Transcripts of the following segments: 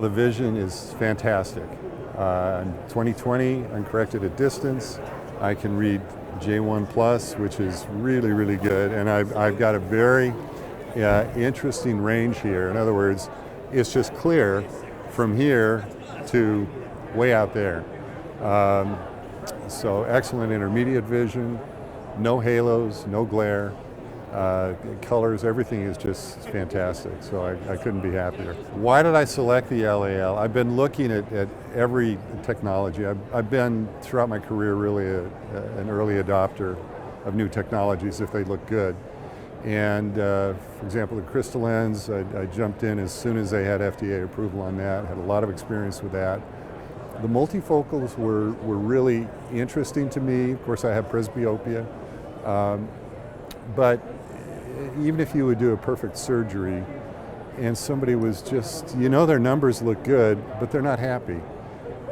The vision is fantastic. In 20/20, uncorrected at distance. I can read J1 plus, which is really, really good. And I've got a very interesting range here. In other words, it's just clear from here to way out there. So excellent intermediate vision, no halos, no glare. Colors, everything is just fantastic, so I couldn't be happier. Why did I select the LAL? I've been looking at every technology. I've been, throughout my career, really an early adopter of new technologies if they look good. And for example, the crystal lens, I jumped in as soon as they had FDA approval on that, had a lot of experience with that. The multifocals were really interesting to me. Of course, I have presbyopia. But even if you would do a perfect surgery and somebody was just, their numbers look good, but they're not happy.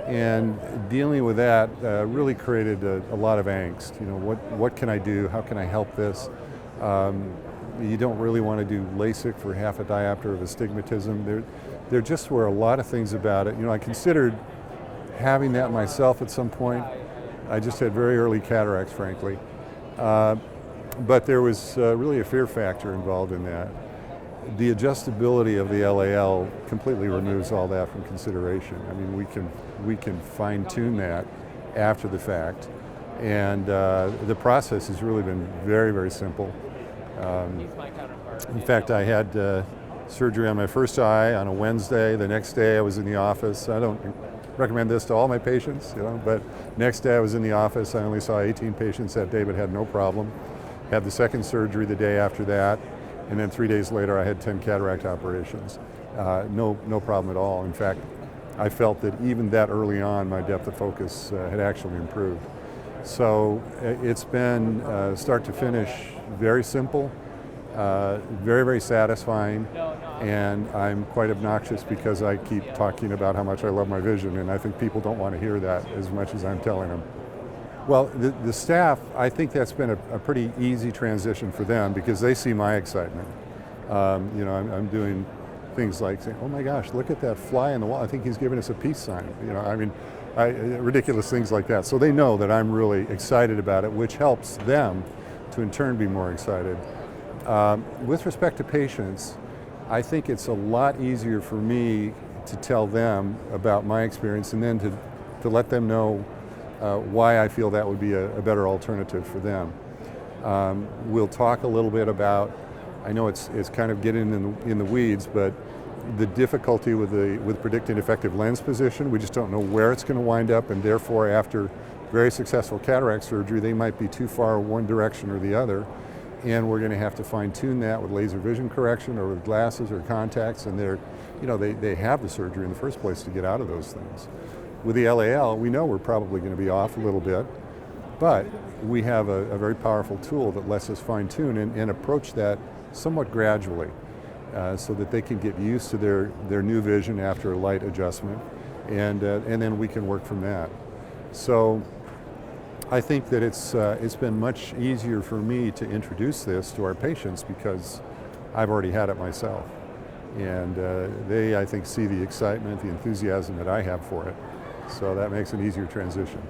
And dealing with that really created a lot of angst. What can I do? How can I help this? You don't really want to do LASIK for half a diopter of astigmatism. There just were a lot of things about it. I considered having that myself at some point. I just had very early cataracts, frankly. But there was really a fear factor involved in that. The adjustability of the LAL completely removes all that from consideration. I mean, we can fine-tune that after the fact, and the process has really been very, very simple. In fact, I had surgery on my first eye on a Wednesday. The next day I was in the office. I don't recommend this to all my patients, but next day I was in the office. I only saw 18 patients that day, but had no problem. Had the second surgery the day after that, and then 3 days later I had 10 cataract operations. No problem at all. In fact, I felt that even that early on, my depth of focus had actually improved. So it's been start to finish very simple, very, very satisfying, and I'm quite obnoxious because I keep talking about how much I love my vision, and I think people don't want to hear that as much as I'm telling them. Well, the staff, I think that's been a pretty easy transition for them because they see my excitement. I'm doing things like saying, oh my gosh, look at that fly on the wall. I think he's giving us a peace sign. Ridiculous things like that. So they know that I'm really excited about it, which helps them to in turn be more excited. With respect to patients, I think it's a lot easier for me to tell them about my experience and then to let them know why I feel that would be a better alternative for them. We'll talk a little bit about, I know it's kind of getting in the weeds, but the difficulty with predicting effective lens position. We just don't know where it's going to wind up, and therefore after very successful cataract surgery, they might be too far one direction or the other, and we're going to have to fine tune that with laser vision correction or with glasses or contacts, and they have the surgery in the first place to get out of those things. With the LAL, we know we're probably going to be off a little bit, but we have a very powerful tool that lets us fine-tune and approach that somewhat gradually so that they can get used to their new vision after a light adjustment, and then we can work from that. So I think that it's been much easier for me to introduce this to our patients because I've already had it myself. And they, I think, see the excitement, the enthusiasm that I have for it. So that makes an easier transition.